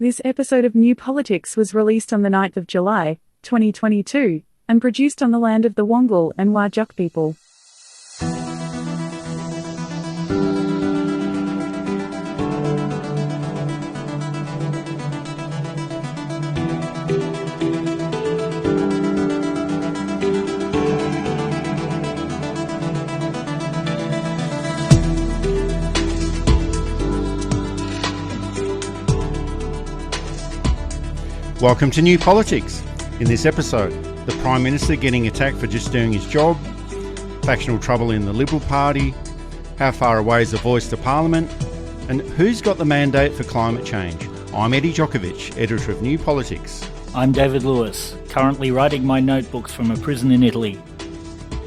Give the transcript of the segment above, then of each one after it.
This episode of New Politics was released on the 9th of July, 2022, and produced on the land of the Wongal and Whadjuk people. Welcome to New Politics. In this episode, the Prime Minister getting attacked for just doing his job, factional trouble in the Liberal Party, how far away is the voice to Parliament, and who's got the mandate for climate change. I'm Eddie Djokovic, editor of New Politics. I'm David Lewis, currently writing my notebooks from a prison in Italy.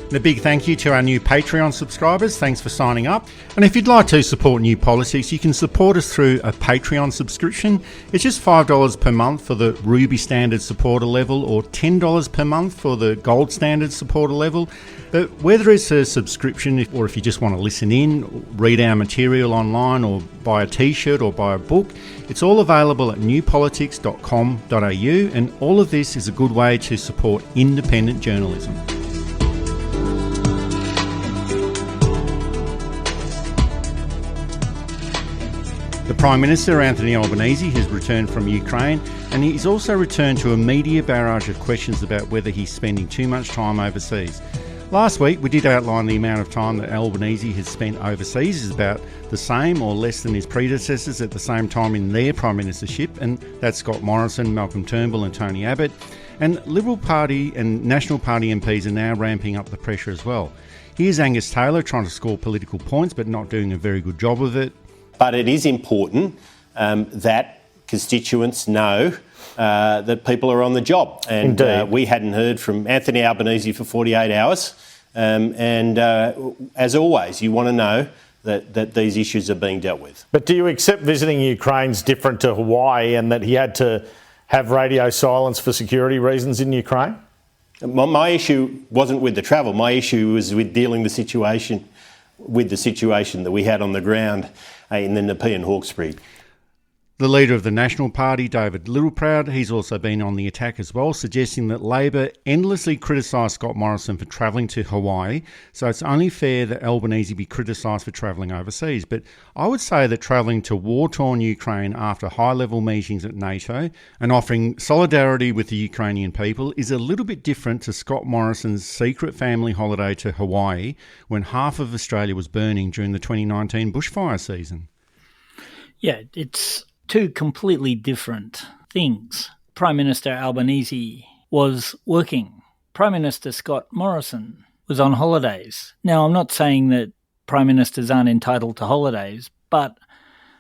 And a big thank you to our new Patreon subscribers. Thanks for signing up. And if you'd like to support New Politics, you can support us through a Patreon subscription. It's just $5 per month for the Ruby Standard supporter level or $10 per month for the Gold Standard supporter level. But whether it's a subscription or if you just want to listen in, read our material online or buy a t-shirt or buy a book, it's all available at newpolitics.com.au, and all of this is a good way to support independent journalism. The Prime Minister, Anthony Albanese, has returned from Ukraine, and he's also returned to a media barrage of questions about whether he's spending too much time overseas. Last week, we did outline the amount of time that Albanese has spent overseas is about the same or less than his predecessors at the same time in their Prime Ministership, and that's Scott Morrison, Malcolm Turnbull and Tony Abbott. And Liberal Party and National Party MPs are now ramping up the pressure as well. Here's Angus Taylor trying to score political points but not doing a very good job of it. But it is important that constituents know that people are on the job. And we hadn't heard from Anthony Albanese for 48 hours. As always, you want to know that these issues are being dealt with. But do you accept visiting Ukraine's different to Hawaii and that he had to have radio silence for security reasons in Ukraine? My issue wasn't with the travel. My issue was with dealing with the situation that we had on the ground in the Nepean Hawkesbury. The leader of the National Party, David Littleproud, he's also been on the attack as well, suggesting that Labor endlessly criticised Scott Morrison for travelling to Hawaii, so it's only fair that Albanese be criticised for travelling overseas. But I would say that travelling to war-torn Ukraine after high-level meetings at NATO and offering solidarity with the Ukrainian people is a little bit different to Scott Morrison's secret family holiday to Hawaii when half of Australia was burning during the 2019 bushfire season. Yeah, it's two completely different things. Prime Minister Albanese was working. Prime Minister Scott Morrison was on holidays. Now, I'm not saying that Prime Ministers aren't entitled to holidays, but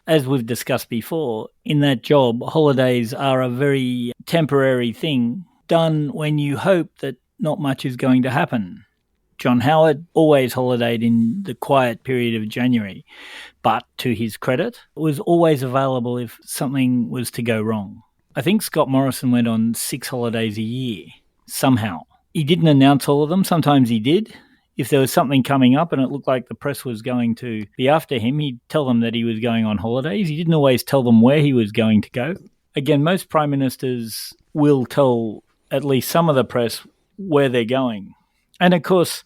as we've discussed before, in that job, holidays are a very temporary thing done when you hope that not much is going to happen. John Howard always holidayed in the quiet period of January, but to his credit, was always available if something was to go wrong. I think Scott Morrison went on 6 holidays a year, somehow. He didn't announce all of them. Sometimes he did. If there was something coming up and it looked like the press was going to be after him, he'd tell them that he was going on holidays. He didn't always tell them where he was going to go. Again, most prime ministers will tell at least some of the press where they're going. And of course,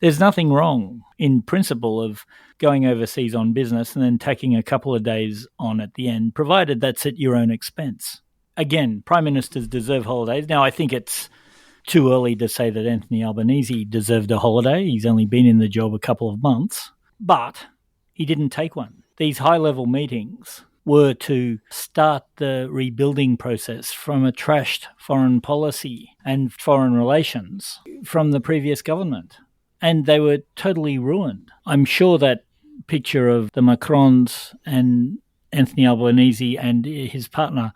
there's nothing wrong in principle of going overseas on business and then taking a couple of days on at the end, provided that's at your own expense. Again, prime ministers deserve holidays. Now, I think it's too early to say that Anthony Albanese deserved a holiday. He's only been in the job a couple of months, but he didn't take one. These high-level meetings were to start the rebuilding process from a trashed foreign policy and foreign relations from the previous government. And they were totally ruined. I'm sure that picture of the Macrons and Anthony Albanese and his partner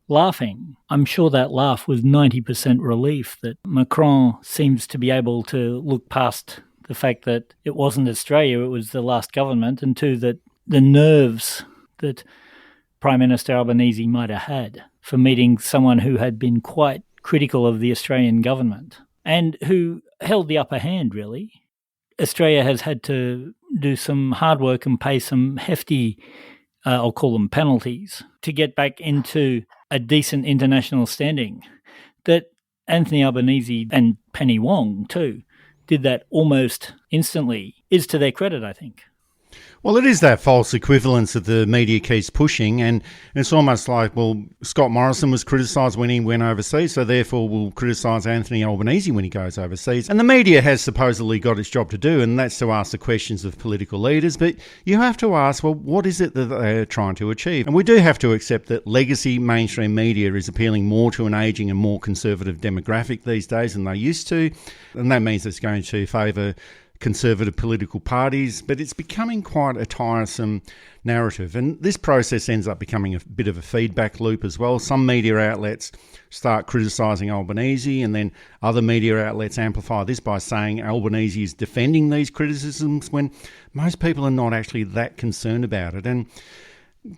laughing, I'm sure that laugh was 90% relief that Macron seems to be able to look past the fact that it wasn't Australia, it was the last government, and two, that the nerves that Prime Minister Albanese might have had for meeting someone who had been quite critical of the Australian government and who held the upper hand, really. Australia has had to do some hard work and pay some hefty I'll call them penalties, to get back into a decent international standing. That Anthony Albanese and Penny Wong too did that almost instantly is to their credit, I think. Well, it is that false equivalence that the media keeps pushing, and it's almost like, well, Scott Morrison was criticised when he went overseas, so therefore we'll criticise Anthony Albanese when he goes overseas. And the media has supposedly got its job to do, and that's to ask the questions of political leaders, but you have to ask, well, what is it that they're trying to achieve? And we do have to accept that legacy mainstream media is appealing more to an ageing and more conservative demographic these days than they used to, and that means it's going to favour conservative political parties, but it's becoming quite a tiresome narrative. And this process ends up becoming a bit of a feedback loop as well. Some media outlets start criticising Albanese, and then other media outlets amplify this by saying Albanese is defending these criticisms when most people are not actually that concerned about it. And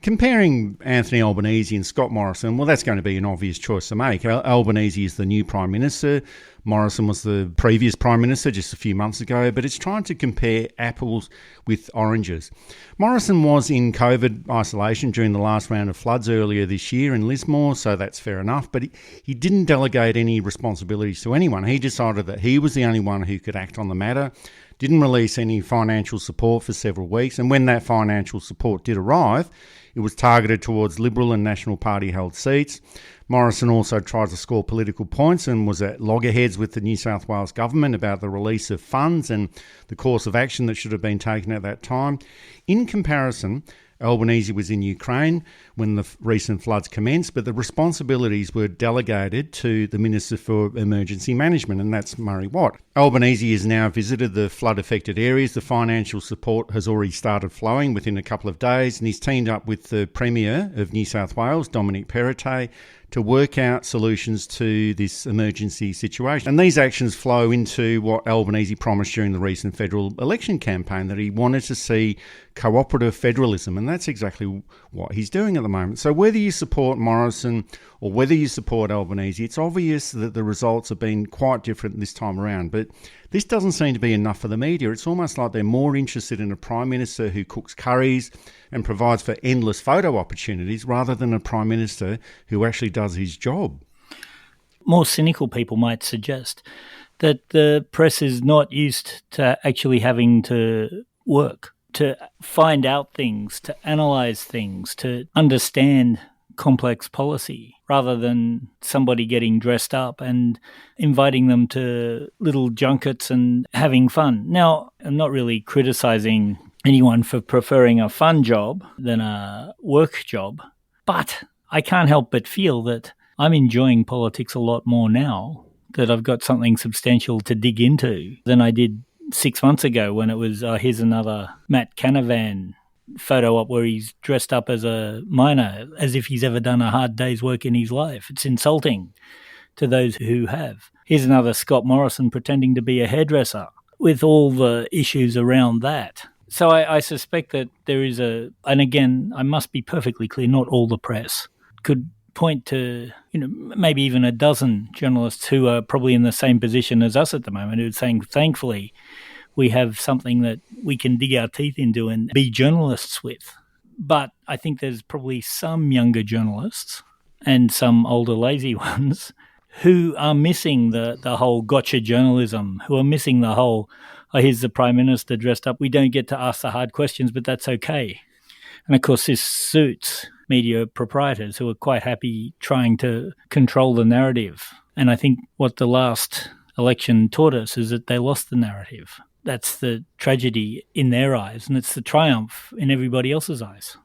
comparing Anthony Albanese and Scott Morrison, well, that's going to be an obvious choice to make. Albanese is the new Prime Minister. Morrison was the previous Prime Minister just a few months ago, but it's trying to compare apples with oranges. Morrison was in COVID isolation during the last round of floods earlier this year in Lismore, so that's fair enough, but he didn't delegate any responsibilities to anyone. He decided that he was the only one who could act on the matter, didn't release any financial support for several weeks, and when that financial support did arrive, it was targeted towards Liberal and National Party held seats. Morrison also tried to score political points and was at loggerheads with the New South Wales government about the release of funds and the course of action that should have been taken at that time. In comparison, Albanese was in Ukraine when the recent floods commenced, but the responsibilities were delegated to the Minister for Emergency Management, and that's Murray Watt. Albanese has now visited the flood-affected areas. The financial support has already started flowing within a couple of days, and he's teamed up with the Premier of New South Wales, Dominic Perrottet, to work out solutions to this emergency situation. And these actions flow into what Albanese promised during the recent federal election campaign, that he wanted to see cooperative federalism, and that's exactly what he's doing at the moment. So whether you support Morrison or whether you support Albanese, it's obvious that the results have been quite different this time around. But this doesn't seem to be enough for the media. It's almost like they're more interested in a Prime Minister who cooks curries and provides for endless photo opportunities rather than a Prime Minister who actually does his job. More cynical people might suggest that the press is not used to actually having to work, to find out things, to analyse things, to understand complex policy, rather than somebody getting dressed up and inviting them to little junkets and having fun. Now, I'm not really criticising anyone for preferring a fun job than a work job, but I can't help but feel that I'm enjoying politics a lot more now, that I've got something substantial to dig into than I did 6 months ago when it was, here's another Matt Canavan photo op where he's dressed up as a miner, as if he's ever done a hard day's work in his life. It's insulting to those who have. Here's another Scott Morrison pretending to be a hairdresser, with all the issues around that. So I suspect that there is and again, I must be perfectly clear, not all the press could point to, maybe even a dozen journalists who are probably in the same position as us at the moment, who are saying, thankfully, we have something that we can dig our teeth into and be journalists with. But I think there's probably some younger journalists and some older lazy ones who are missing the whole gotcha journalism, who are missing the whole, here's the Prime Minister dressed up. We don't get to ask the hard questions, but that's okay. And of course, this suits media proprietors who are quite happy trying to control the narrative. And I think what the last election taught us is that they lost the narrative. That's the tragedy in their eyes, and it's the triumph in everybody else's eyes.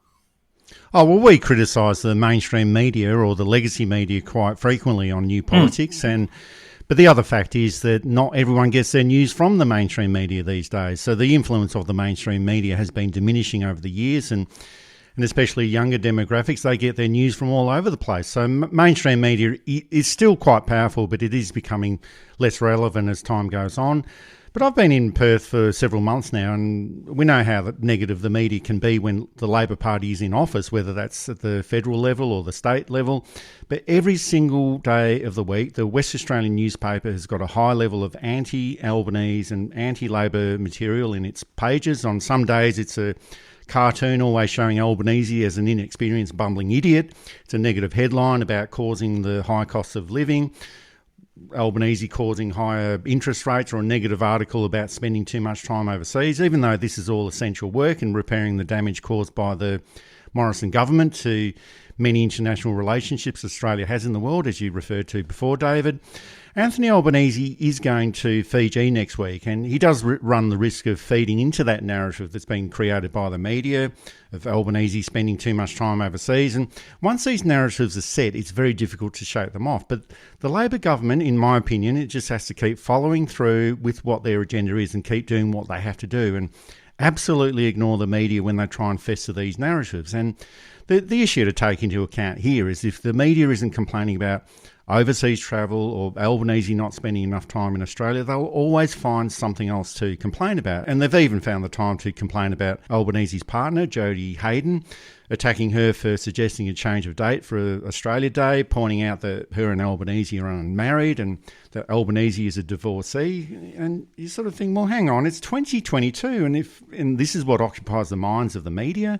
Oh, well, we criticise the mainstream media or the legacy media quite frequently on New Politics, but the other fact is that not everyone gets their news from the mainstream media these days. So the influence of the mainstream media has been diminishing over the years, and especially younger demographics, they get their news from all over the place. So mainstream media is still quite powerful, but it is becoming less relevant as time goes on. But I've been in Perth for several months now, and we know how negative the media can be when the Labor Party is in office, whether that's at the federal level or the state level. But every single day of the week, the West Australian newspaper has got a high level of anti-Albanese and anti-Labor material in its pages. On some days, it's a cartoon always showing Albanese as an inexperienced bumbling idiot. It's a negative headline about causing the high costs of living. Albanese causing higher interest rates, or a negative article about spending too much time overseas, even though this is all essential work in repairing the damage caused by the Morrison government to many international relationships Australia has in the world, as you referred to before, David. Anthony Albanese is going to Fiji next week, and he does run the risk of feeding into that narrative that's been created by the media of Albanese spending too much time overseas. And once these narratives are set, it's very difficult to shake them off. But the Labor government, in my opinion, it just has to keep following through with what their agenda is and keep doing what they have to do, and absolutely ignore the media when they try and fester these narratives. And the issue to take into account here is if the media isn't complaining about overseas travel or Albanese not spending enough time in Australia, they'll always find something else to complain about. And they've even found the time to complain about Albanese's partner, Jodie Hayden, attacking her for suggesting a change of date for Australia Day, pointing out that her and Albanese are unmarried and that Albanese is a divorcee. And you sort of think, well, hang on, it's 2022, and this is what occupies the minds of the media.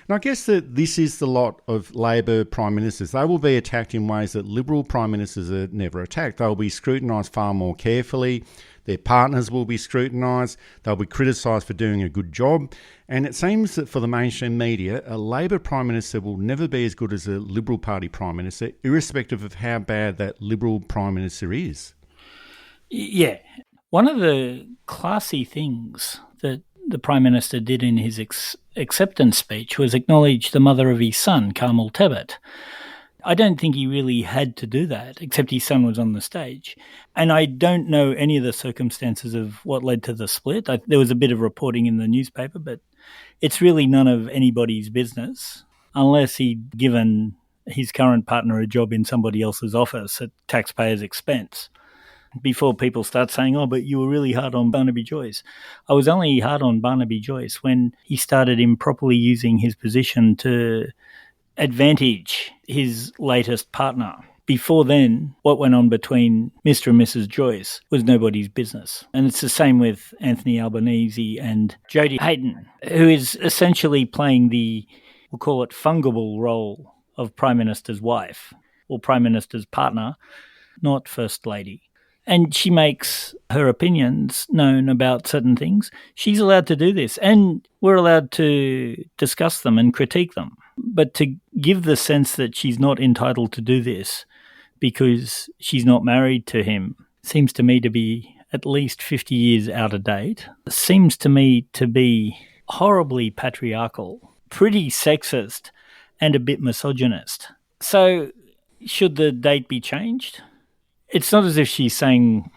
And I guess that this is the lot of Labor Prime Ministers. They will be attacked in ways that Liberal Prime Ministers are never attacked. They'll be scrutinised far more carefully. Their partners will be scrutinised. They'll be criticised for doing a good job. And it seems that for the mainstream media, a Labor Prime Minister will never be as good as a Liberal Party Prime Minister, irrespective of how bad that Liberal Prime Minister is. Yeah. One of the classy things that the Prime Minister did in his acceptance speech was acknowledge the mother of his son, Carmel Tebbit. I don't think he really had to do that, except his son was on the stage. And I don't know any of the circumstances of what led to the split. There was a bit of reporting in the newspaper, but it's really none of anybody's business, unless he'd given his current partner a job in somebody else's office at taxpayers' expense. Before people start saying, oh, but you were really hard on Barnaby Joyce. I was only hard on Barnaby Joyce when he started improperly using his position to advantage his latest partner. Before then, what went on between Mr. and Mrs. Joyce was nobody's business. And it's the same with Anthony Albanese and Jodie Hayden, who is essentially playing the, we'll call it, fungible role of Prime Minister's wife or Prime Minister's partner, not First Lady. And she makes her opinions known about certain things. She's allowed to do this, and we're allowed to discuss them and critique them. But to give the sense that she's not entitled to do this because she's not married to him seems to me to be at least 50 years out of date. It seems to me to be horribly patriarchal, pretty sexist, and a bit misogynist. So should the date be changed? It's not as if she's saying,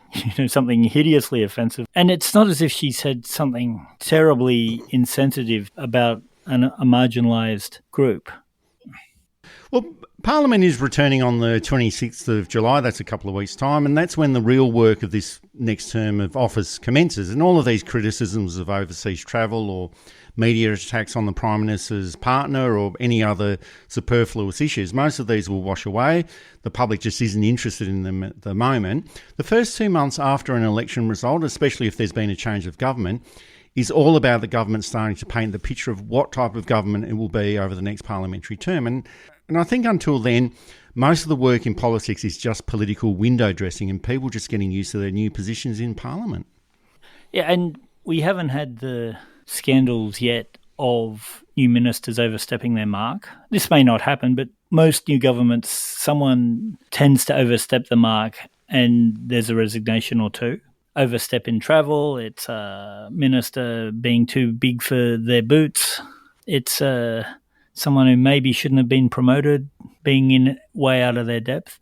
something hideously offensive, and it's not as if she said something terribly insensitive about a marginalised group. Well, Parliament is returning on the 26th of July. That's a couple of weeks' time, and that's when the real work of this next term of office commences. And all of these criticisms of overseas travel or media attacks on the Prime Minister's partner or any other superfluous issues, most of these will wash away. The public just isn't interested in them at the moment. The first 2 months after an election result, especially if there's been a change of government, is all about the government starting to paint the picture of what type of government it will be over the next parliamentary term. And I think until then, most of the work in politics is just political window dressing and people just getting used to their new positions in Parliament. Yeah, and we haven't had the scandals yet of new ministers overstepping their mark. This may not happen, but most new governments, someone tends to overstep the mark and there's a resignation or two. Overstep in travel, it's a minister being too big for their boots. It's someone who maybe shouldn't have been promoted, being in way out of their depth.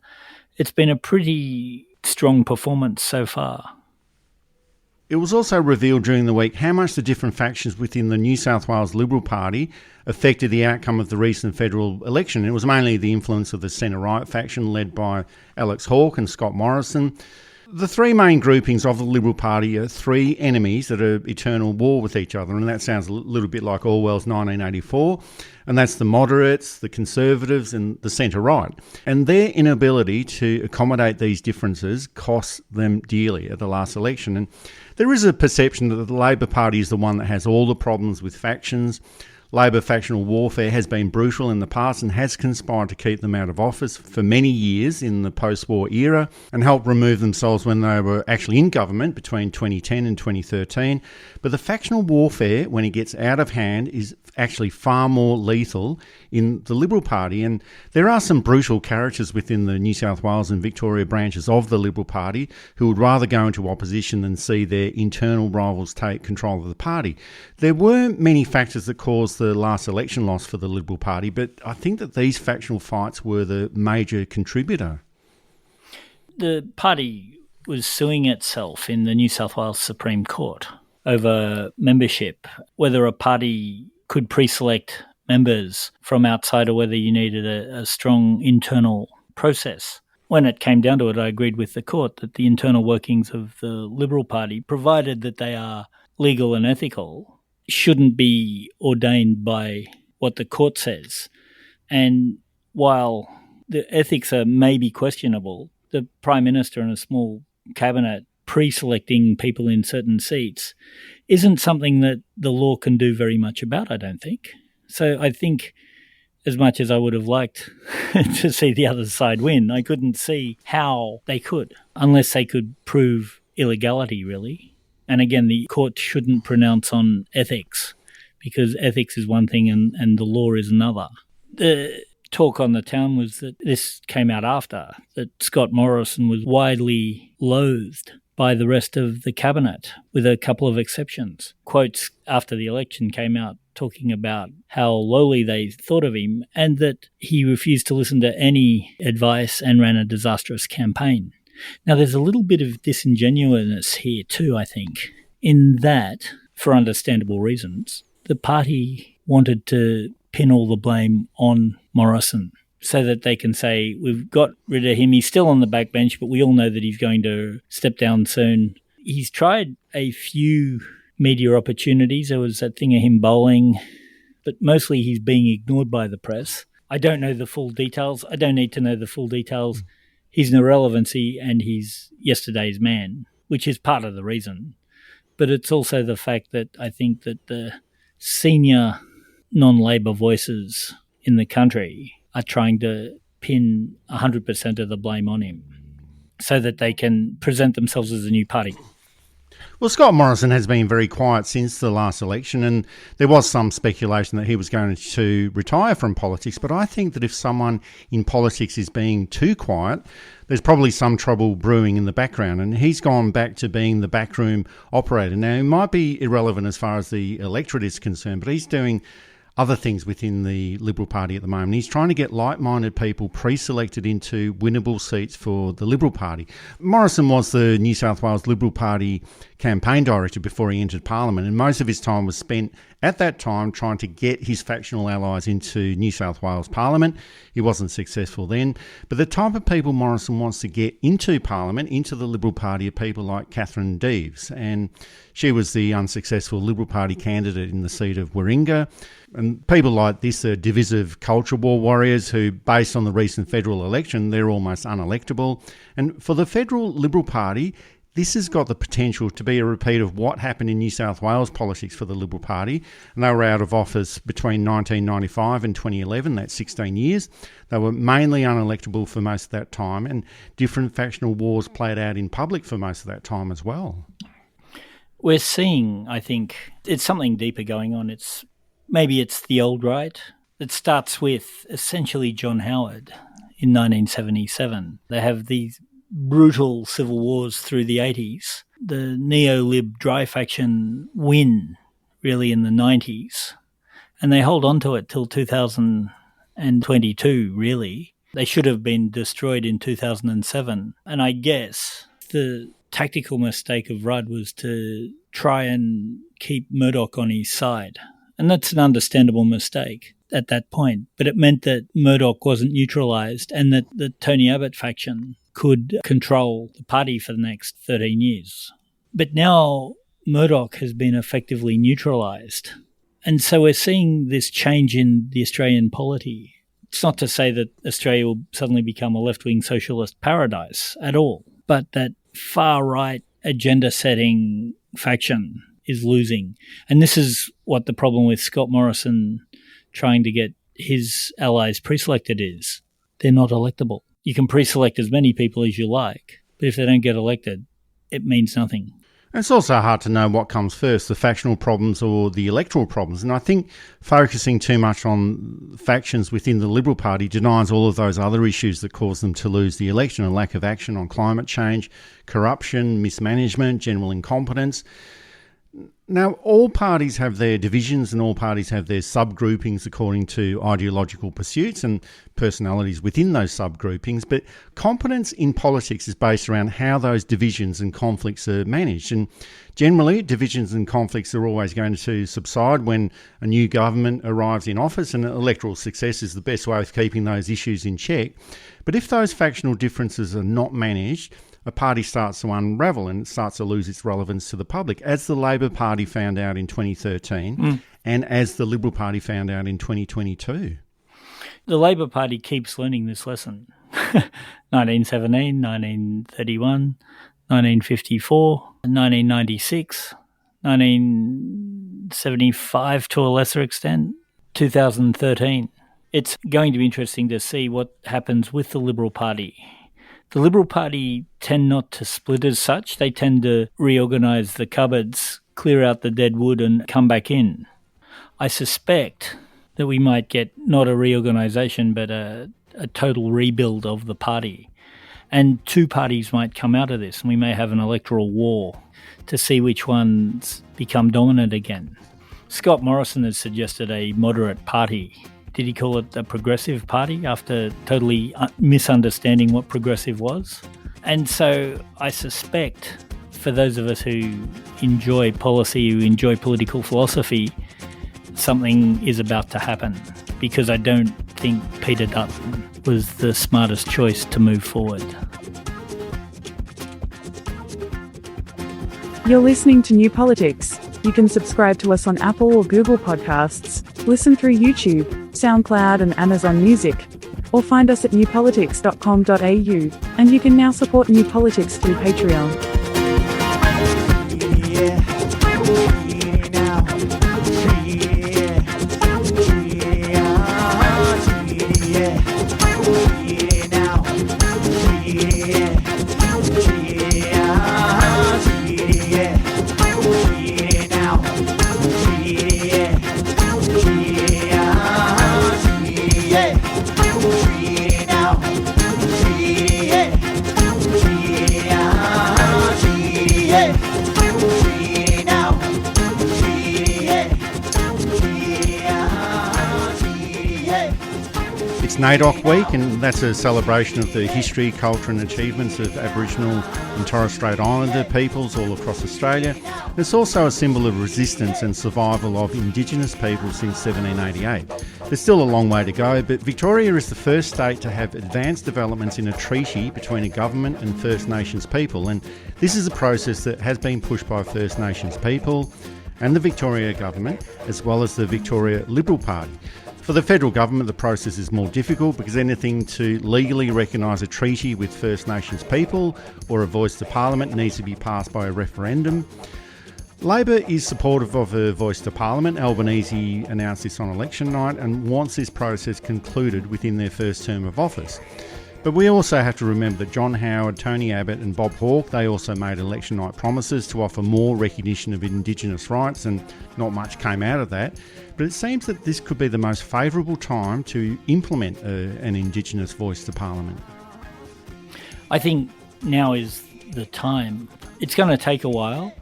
It's been a pretty strong performance so far. It was also revealed during the week how much the different factions within the New South Wales Liberal Party affected the outcome of the recent federal election. It was mainly the influence of the centre-right faction led by Alex Hawke and Scott Morrison. The three main groupings of the Liberal Party are three enemies that are eternal war with each other, and that sounds a little bit like Orwell's 1984, and that's the moderates, the Conservatives and the centre-right. And their inability to accommodate these differences cost them dearly at the last election. And there is a perception that the Labor Party is the one that has all the problems with factions. Labor factional warfare has been brutal in the past and has conspired to keep them out of office for many years in the post-war era and helped remove themselves when they were actually in government between 2010 and 2013. But the factional warfare, when it gets out of hand, is actually far more lethal in the Liberal Party. And there are some brutal characters within the New South Wales and Victoria branches of the Liberal Party who would rather go into opposition than see their internal rivals take control of the party. There were many factors that caused the last election loss for the Liberal Party, but I think that these factional fights were the major contributor. The party was suing itself in the New South Wales Supreme Court over membership, whether a party could pre-select members from outside or whether you needed a strong internal process. When it came down to it, I agreed with the court that the internal workings of the Liberal Party, provided that they are legal and ethical, shouldn't be ordained by what the court says. And while the ethics are maybe questionable, the Prime Minister and a small cabinet pre-selecting people in certain seats isn't something that the law can do very much about, I don't think. So I think, as much as I would have liked to see the other side win, I couldn't see how they could, unless they could prove illegality, really. And again, the court shouldn't pronounce on ethics, because ethics is one thing and the law is another. The talk on the town was that this came out after, that Scott Morrison was widely loathed by the rest of the cabinet, with a couple of exceptions. Quotes after the election came out talking about how lowly they thought of him and that he refused to listen to any advice and ran a disastrous campaign. Now, there's a little bit of disingenuousness here too, I think, in that, for understandable reasons, the party wanted to pin all the blame on Morrison so that they can say, we've got rid of him, he's still on the backbench, but we all know that he's going to step down soon. He's tried a few media opportunities. There was that thing of him bowling, but mostly he's being ignored by the press. I don't know the full details. I don't need to know the full details. He's an irrelevancy and he's yesterday's man, which is part of the reason. But it's also the fact that I think that the senior non-Labor voices in the country are trying to pin 100% of the blame on him so that they can present themselves as a new party. Well, Scott Morrison has been very quiet since the last election, and there was some speculation that he was going to retire from politics, but I think that if someone in politics is being too quiet, there's probably some trouble brewing in the background, and he's gone back to being the backroom operator. Now, he might be irrelevant as far as the electorate is concerned, but he's doing other things within the Liberal Party at the moment. He's trying to get like-minded people pre-selected into winnable seats for the Liberal Party. Morrison was the New South Wales Liberal Party campaign director before he entered Parliament, and most of his time was spent at that time trying to get his factional allies into New South Wales Parliament. He wasn't successful then. But the type of people Morrison wants to get into Parliament, into the Liberal Party, are people like Catherine Deves, and she was the unsuccessful Liberal Party candidate in the seat of Warringah. And people like this are divisive culture war warriors who, based on the recent federal election, they're almost unelectable. And for the federal Liberal Party, this has got the potential to be a repeat of what happened in New South Wales politics for the Liberal Party. And they were out of office between 1995 and 2011, that's 16 years. They were mainly unelectable for most of that time, and different factional wars played out in public for most of that time as well. We're seeing, I think, it's something deeper going on. Maybe it's the old right. It starts with essentially John Howard in 1977. They have these brutal civil wars through the 80s. The neo-lib dry faction win really in the 90s, and they hold on to it till 2022, really. They should have been destroyed in 2007. And I guess the tactical mistake of Rudd was to try and keep Murdoch on his side. And that's an understandable mistake at that point. But it meant that Murdoch wasn't neutralised and that the Tony Abbott faction could control the party for the next 13 years. But now Murdoch has been effectively neutralised. And so we're seeing this change in the Australian polity. It's not to say that Australia will suddenly become a left-wing socialist paradise at all, but that far-right agenda-setting faction is losing. And this is what the problem with Scott Morrison trying to get his allies pre-selected is. They're not electable. You can pre-select as many people as you like, but if they don't get elected, it means nothing. It's also hard to know what comes first, the factional problems or the electoral problems. And I think focusing too much on factions within the Liberal Party denies all of those other issues that cause them to lose the election: a lack of action on climate change, corruption, mismanagement, general incompetence. Now, all parties have their divisions and all parties have their subgroupings according to ideological pursuits and personalities within those subgroupings, but competence in politics is based around how those divisions and conflicts are managed. And generally, divisions and conflicts are always going to subside when a new government arrives in office, and electoral success is the best way of keeping those issues in check. But if those factional differences are not managed, a party starts to unravel and it starts to lose its relevance to the public, as the Labor Party found out in 2013 and as the Liberal Party found out in 2022. The Labor Party keeps learning this lesson. 1917, 1931, 1954, 1996, 1975 to a lesser extent, 2013. It's going to be interesting to see what happens with the Liberal Party. The Liberal Party tend not to split as such. They tend to reorganise the cupboards, clear out the dead wood and come back in. I suspect that we might get not a reorganisation but a total rebuild of the party. And two parties might come out of this, and we may have an electoral war to see which ones become dominant again. Scott Morrison has suggested a moderate party. Did he call it a progressive party after totally misunderstanding what progressive was? And so I suspect for those of us who enjoy policy, who enjoy political philosophy, something is about to happen, because I don't think Peter Dutton was the smartest choice to move forward. You're listening to New Politics. You can subscribe to us on Apple or Google Podcasts, listen through YouTube, SoundCloud and Amazon Music, or find us at newpolitics.com.au, and you can now support New Politics through Patreon. It's NAIDOC Week, and that's a celebration of the history, culture and achievements of Aboriginal and Torres Strait Islander peoples all across Australia. It's also a symbol of resistance and survival of Indigenous people since 1788. There's still a long way to go, but Victoria is the first state to have advanced developments in a treaty between a government and First Nations people, and this is a process that has been pushed by First Nations people and the Victoria government, as well as the Victoria Liberal Party. For the federal government, the process is more difficult because anything to legally recognise a treaty with First Nations people or a voice to Parliament needs to be passed by a referendum. Labor is supportive of a voice to Parliament. Albanese announced this on election night and wants this process concluded within their first term of office. But we also have to remember that John Howard, Tony Abbott and Bob Hawke, they also made election night promises to offer more recognition of Indigenous rights, and not much came out of that. But it seems that this could be the most favourable time to implement an Indigenous voice to Parliament. I think now is the time. It's going to take a while.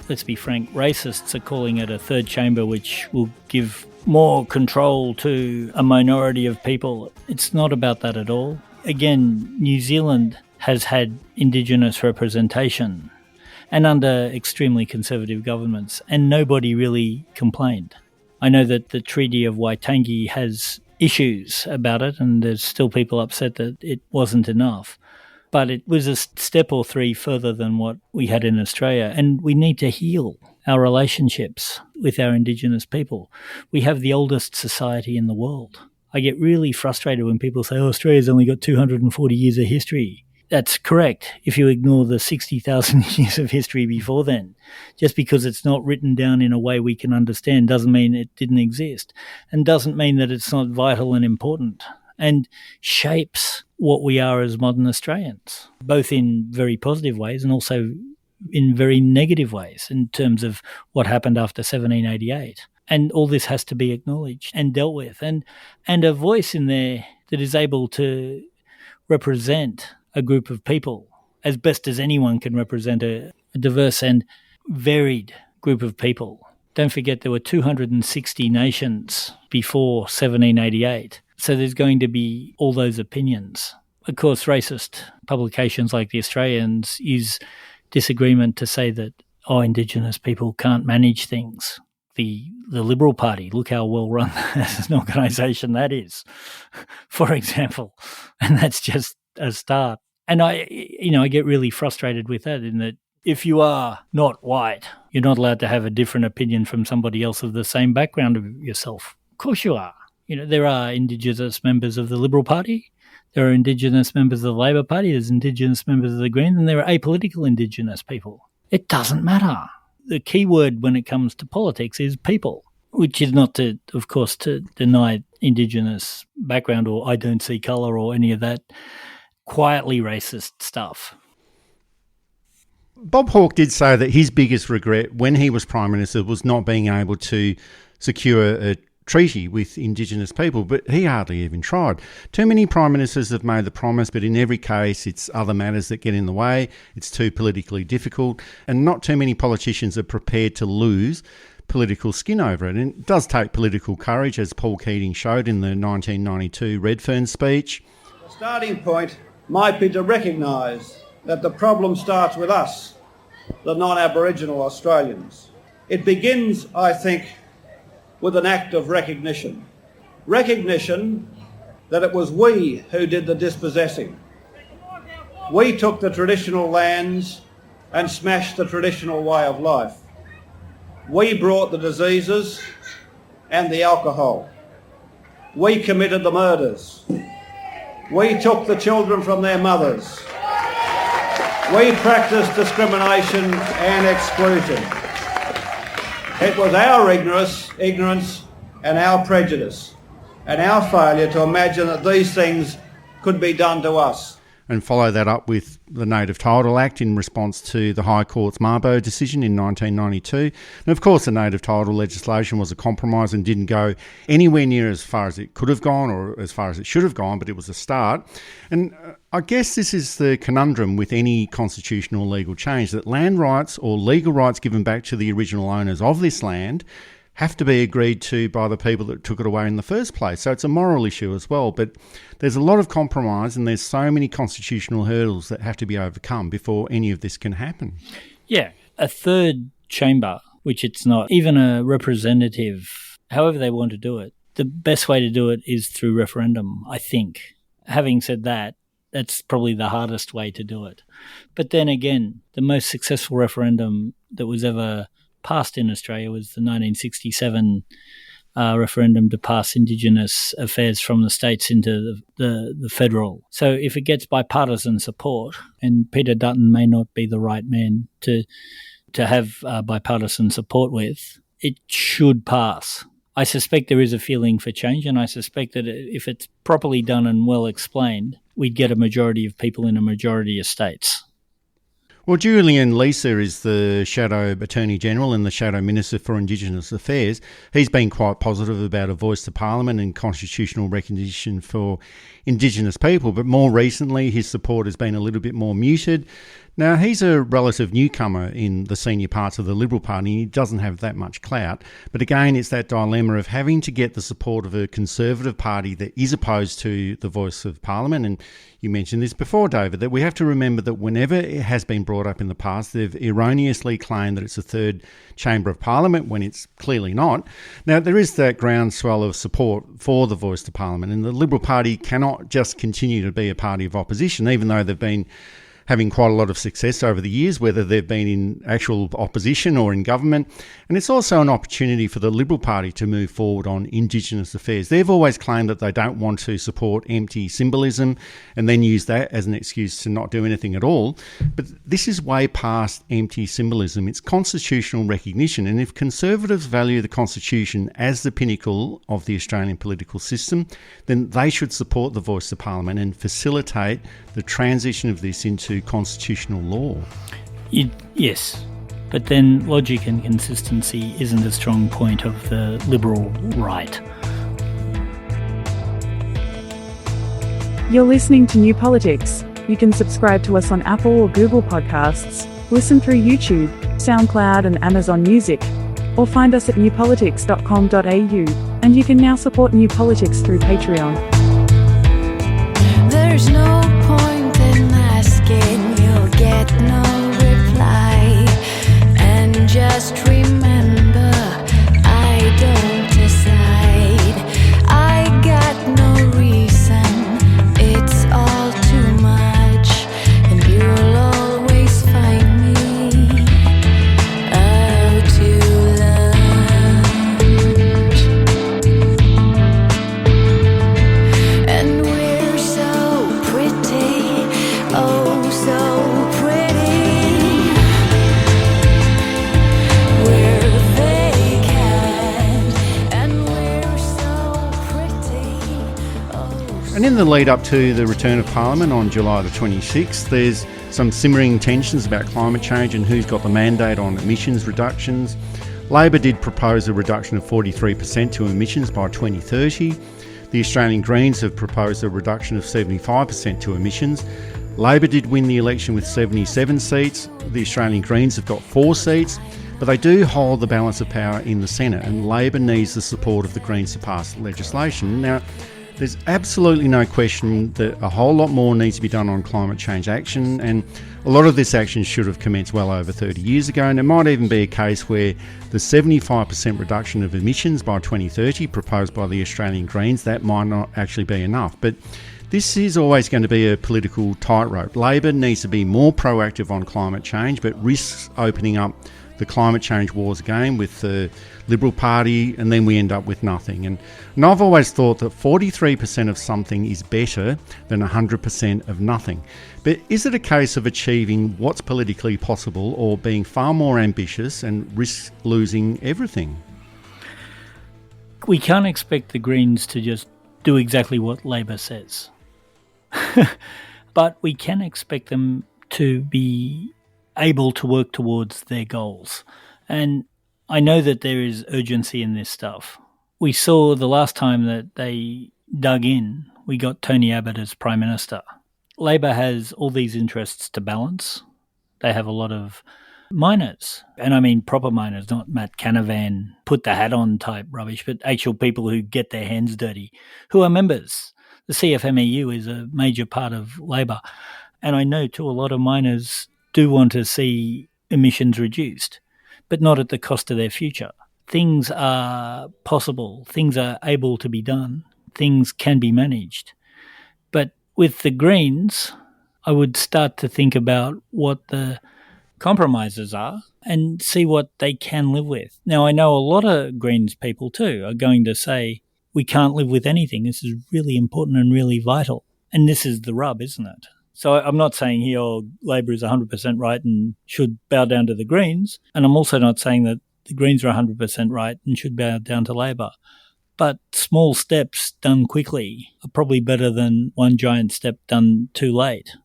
Let's be frank, racists are calling it a third chamber, which will give more control to a minority of people. It's not about that at all. Again, New Zealand has had Indigenous representation and under extremely conservative governments, and nobody really complained. I know that the Treaty of Waitangi has issues about it, and there's still people upset that it wasn't enough. But it was a step or three further than what we had in Australia, and we need to heal our relationships with our Indigenous people. We have the oldest society in the world. I get really frustrated when people say, oh, Australia's only got 240 years of history. That's correct if you ignore the 60,000 years of history before then. Just because it's not written down in a way we can understand doesn't mean it didn't exist, and doesn't mean that it's not vital and important, and shapes what we are as modern Australians, both in very positive ways and also in very negative ways in terms of what happened after 1788. And all this has to be acknowledged and dealt with, and a voice in there that is able to represent a group of people as best as anyone can represent a diverse and varied group of people. Don't forget there were 260 nations before 1788, so there's going to be all those opinions. Of course, racist publications like The Australians use disagreement to say that, Indigenous people can't manage things. The Liberal Party, look how well run as an organisation that is, for example, and that's just a start. And I get really frustrated with that, in that if you are not white, you're not allowed to have a different opinion from somebody else of the same background of yourself. Of course you are. There are Indigenous members of the Liberal Party, there are Indigenous members of the Labor Party, there's Indigenous members of the Greens, and there are apolitical Indigenous people. It doesn't matter. The key word when it comes to politics is people, which is not to, of course, to deny Indigenous background or I don't see colour or any of that quietly racist stuff. Bob Hawke did say that his biggest regret when he was Prime Minister was not being able to secure a treaty with Indigenous people, but he hardly even tried. Too many Prime Ministers have made the promise, but in every case it's other matters that get in the way, it's too politically difficult, and not too many politicians are prepared to lose political skin over it. And it does take political courage, as Paul Keating showed in the 1992 Redfern speech. The starting point might be to recognise that the problem starts with us, the non-Aboriginal Australians. It begins, I think, with an act of recognition. Recognition that it was we who did the dispossessing. We took the traditional lands and smashed the traditional way of life. We brought the diseases and the alcohol. We committed the murders. We took the children from their mothers. We practiced discrimination and exclusion. It was our ignorance and our prejudice and our failure to imagine that these things could be done to us. And follow that up with the Native Title Act in response to the High Court's Mabo decision in 1992. And of course the Native Title legislation was a compromise and didn't go anywhere near as far as it could have gone or as far as it should have gone, but it was a start. And I guess this is the conundrum with any constitutional legal change, that land rights or legal rights given back to the original owners of this land have to be agreed to by the people that took it away in the first place. So it's a moral issue as well. But there's a lot of compromise and there's so many constitutional hurdles that have to be overcome before any of this can happen. Yeah, a third chamber, which it's not, even a representative, however they want to do it, the best way to do it is through referendum, I think. Having said that, that's probably the hardest way to do it. But then again, the most successful referendum that was ever passed in Australia was the 1967 referendum to pass Indigenous affairs from the states into the federal. So if it gets bipartisan support, and Peter Dutton may not be the right man to have bipartisan support with, it should pass. I suspect there is a feeling for change, and I suspect that if it's properly done and well explained, we'd get a majority of people in a majority of states. Well, Julian Leeser is the Shadow Attorney General and the Shadow Minister for Indigenous Affairs. He's been quite positive about a voice to Parliament and constitutional recognition for Indigenous people, but more recently his support has been a little bit more muted. Now, he's a relative newcomer in the senior parts of the Liberal Party. He doesn't have that much clout. But again, it's that dilemma of having to get the support of a Conservative Party that is opposed to the voice of Parliament. And you mentioned this before, David, that we have to remember that whenever it has been brought up in the past, they've erroneously claimed that it's a third chamber of Parliament when it's clearly not. Now, there is that groundswell of support for the voice to Parliament, and the Liberal Party cannot just continue to be a party of opposition, even though they've been having quite a lot of success over the years, whether they've been in actual opposition or in government. And it's also an opportunity for the Liberal Party to move forward on Indigenous affairs. They've always claimed that they don't want to support empty symbolism and then use that as an excuse to not do anything at all. But this is way past empty symbolism. It's constitutional recognition. And if Conservatives value the Constitution as the pinnacle of the Australian political system, then they should support the voice of Parliament and facilitate the transition of this into constitutional law. Yes, but then logic and consistency isn't a strong point of the Liberal right. You're listening to New Politics. You can subscribe to us on Apple or Google Podcasts, listen through YouTube, SoundCloud and Amazon Music, or find us at newpolitics.com.au, and you can now support New Politics through Patreon. There's no point in asking, you'll get no reply. And just remember, I don't decide. I got no reason, it's all too much. And you'll always find me out to lunch. And we're so pretty, oh so pretty. We're vacant, and we're so pretty, oh. And in the lead up to the return of Parliament on July the 26th, there's some simmering tensions about climate change and who's got the mandate on emissions reductions. Labor did propose a reduction of 43% to emissions by 2030. The Australian Greens have proposed a reduction of 75% to emissions. Labor did win the election with 77 seats. The Australian Greens have got 4 seats, but they do hold the balance of power in the Senate, and Labor needs the support of the Greens to pass the legislation. Now, there's absolutely no question that a whole lot more needs to be done on climate change action, and a lot of this action should have commenced well over 30 years ago, and it might even be a case where the 75% reduction of emissions by 2030 proposed by the Australian Greens, that might not actually be enough. But this is always going to be a political tightrope. Labor needs to be more proactive on climate change, but risks opening up the climate change wars again with the Liberal Party, and then we end up with nothing. And I've always thought that 43% of something is better than 100% of nothing. But is it a case of achieving what's politically possible, or being far more ambitious and risk losing everything? We can't expect the Greens to just do exactly what Labor says. But we can expect them to be able to work towards their goals. And I know that there is urgency in this stuff. We saw the last time that they dug in, we got Tony Abbott as Prime Minister. Labor has all these interests to balance. They have a lot of miners, and I mean proper miners, not Matt Canavan, put the hat on type rubbish, but actual people who get their hands dirty, who are members. The CFMEU is a major part of Labor. And I know too, a lot of miners do want to see emissions reduced, but not at the cost of their future. Things are possible. Things are able to be done. Things can be managed. But with the Greens, I would start to think about what the compromises are and see what they can live with. Now, I know a lot of Greens people too are going to say, we can't live with anything. This is really important and really vital. And this is the rub, isn't it? So I'm not saying here, Labor is 100% right and should bow down to the Greens. And I'm also not saying that the Greens are 100% right and should bow down to Labor. But small steps done quickly are probably better than one giant step done too late.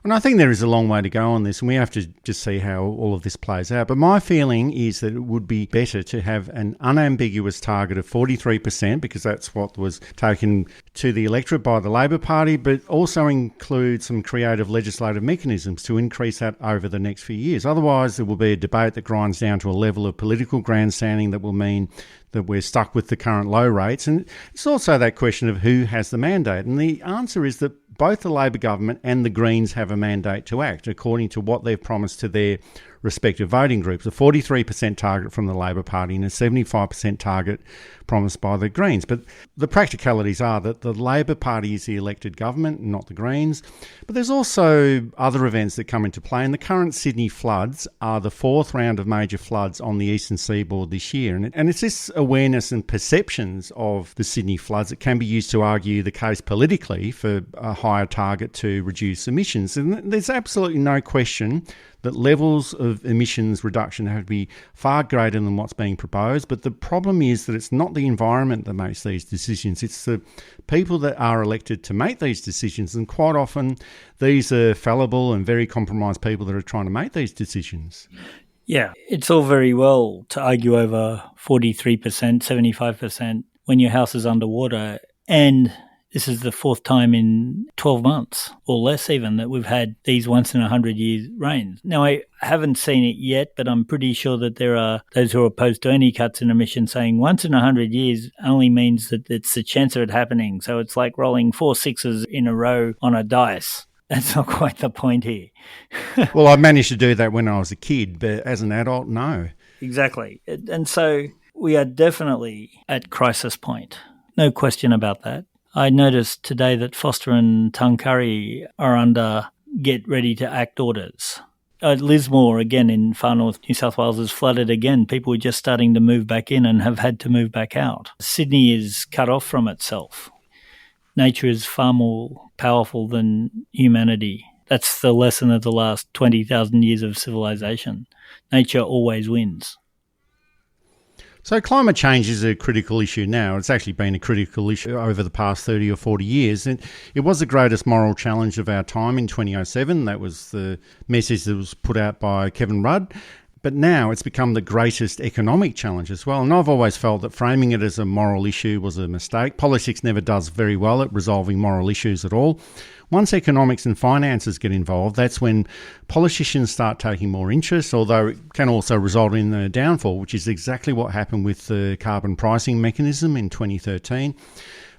And I think there is a long way to go on this, and we have to just see how all of this plays out. But my feeling is that it would be better to have an unambiguous target of 43%, because that's what was taken to the electorate by the Labor Party, but also include some creative legislative mechanisms to increase that over the next few years. Otherwise, there will be a debate that grinds down to a level of political grandstanding that will mean that we're stuck with the current low rates. And it's also that question of who has the mandate. And the answer is that both the Labor government and the Greens have a mandate to act according to what they've promised to their respective voting groups, a 43% target from the Labor Party and a 75% target promised by the Greens. But the practicalities are that the Labor Party is the elected government, not the Greens. But there's also other events that come into play, and the current Sydney floods are the fourth round of major floods on the eastern seaboard this year. And it's this awareness and perceptions of the Sydney floods that can be used to argue the case politically for a higher target to reduce emissions. And there's absolutely no question that levels of emissions reduction have to be far greater than what's being proposed. But the problem is that it's not the environment that makes these decisions. It's the people that are elected to make these decisions. And quite often, these are fallible and very compromised people that are trying to make these decisions. Yeah, it's all very well to argue over 43%, 75% when your house is underwater, and this is the fourth time in 12 months or less even that we've had these once in 100 years rains. Now, I haven't seen it yet, but I'm pretty sure that there are those who are opposed to any cuts in emissions saying once in 100 years only means that it's a chance of it happening. So it's like rolling 4 sixes in a row on a dice. That's not quite the point here. Well, I managed to do that when I was a kid, but as an adult, no. Exactly. And so we are definitely at crisis point. No question about that. I noticed today that Foster and Tuncurry are under get ready to act orders. Lismore, again, in far north New South Wales, is flooded again. People are just starting to move back in and have had to move back out. Sydney is cut off from itself. Nature is far more powerful than humanity. That's the lesson of the last 20,000 years of civilization. Nature always wins. So climate change is a critical issue now. It's actually been a critical issue over the past 30 or 40 years. And it was the greatest moral challenge of our time in 2007. That was the message that was put out by Kevin Rudd. But now it's become the greatest economic challenge as well. And I've always felt that framing it as a moral issue was a mistake. Politics never does very well at resolving moral issues at all. Once economics and finances get involved, that's when politicians start taking more interest, although it can also result in a downfall, which is exactly what happened with the carbon pricing mechanism in 2013.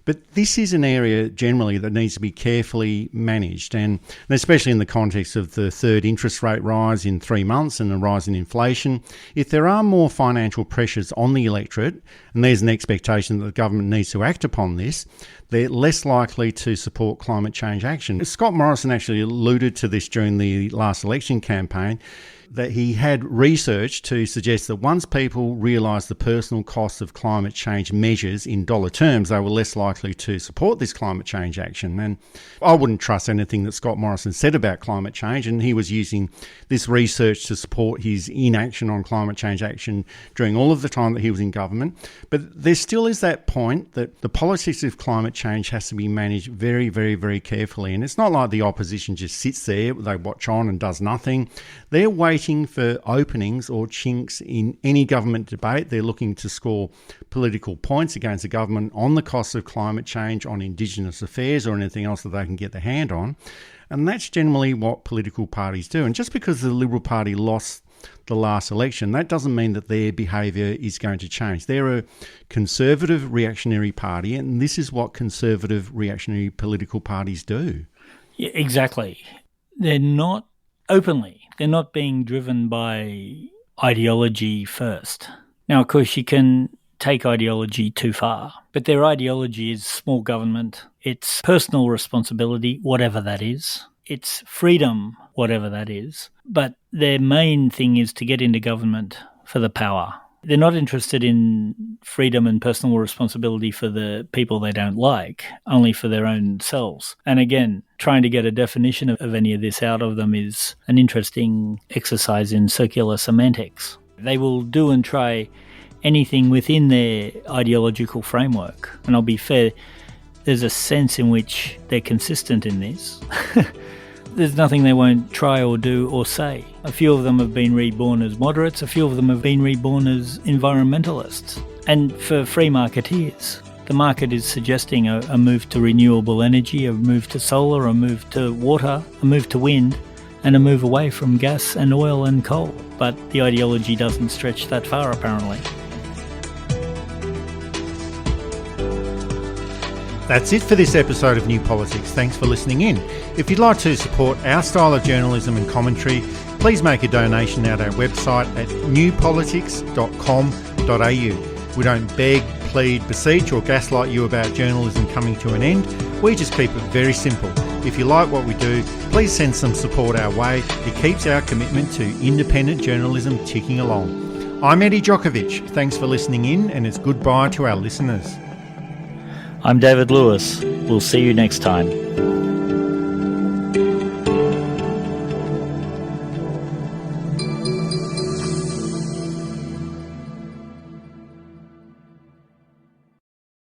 But this is an area generally that needs to be carefully managed, and especially in the context of the third interest rate rise in 3 months and a rise in inflation. If there are more financial pressures on the electorate, and there's an expectation that the government needs to act upon this, they're less likely to support climate change action. Scott Morrison actually alluded to this during the last election campaign, that he had research to suggest that once people realised the personal costs of climate change measures in dollar terms, they were less likely to support this climate change action. And I wouldn't trust anything that Scott Morrison said about climate change, and he was using this research to support his inaction on climate change action during all of the time that he was in government. But there still is that point that the politics of climate change has to be managed very, very, very carefully. And it's not like the opposition just sits there, they watch on and does nothing. They're waiting for openings or chinks in any government debate. They're looking to score political points against the government on the costs of climate change, on Indigenous affairs or anything else that they can get their hand on. And that's generally what political parties do. And just because the Liberal Party lost the last election, that doesn't mean that their behaviour is going to change. They're a conservative reactionary party, and this is what conservative reactionary political parties do. Yeah, exactly. They're not they're not being driven by ideology first. Now, of course, you can take ideology too far, but their ideology is small government. It's personal responsibility, whatever that is. It's freedom, whatever that is. But their main thing is to get into government for the power. They're not interested in freedom and personal responsibility for the people they don't like, only for their own selves. And again, trying to get a definition of any of this out of them is an interesting exercise in circular semantics. They will do and try anything within their ideological framework. And I'll be fair, there's a sense in which they're consistent in this. There's nothing they won't try or do or say. A few of them have been reborn as moderates, a few of them have been reborn as environmentalists. And for free marketeers, the market is suggesting a move to renewable energy, a move to solar, a move to water, a move to wind, and a move away from gas and oil and coal. But the ideology doesn't stretch that far, apparently. That's it for this episode of New Politics. Thanks for listening in. If you'd like to support our style of journalism and commentary, please make a donation at our website at newpolitics.com.au. We don't beg, plead, beseech or gaslight you about journalism coming to an end. We just keep it very simple. If you like what we do, please send some support our way. It keeps our commitment to independent journalism ticking along. I'm Eddie Djokovic. Thanks for listening in, and it's goodbye to our listeners. I'm David Lewis. We'll see you next time.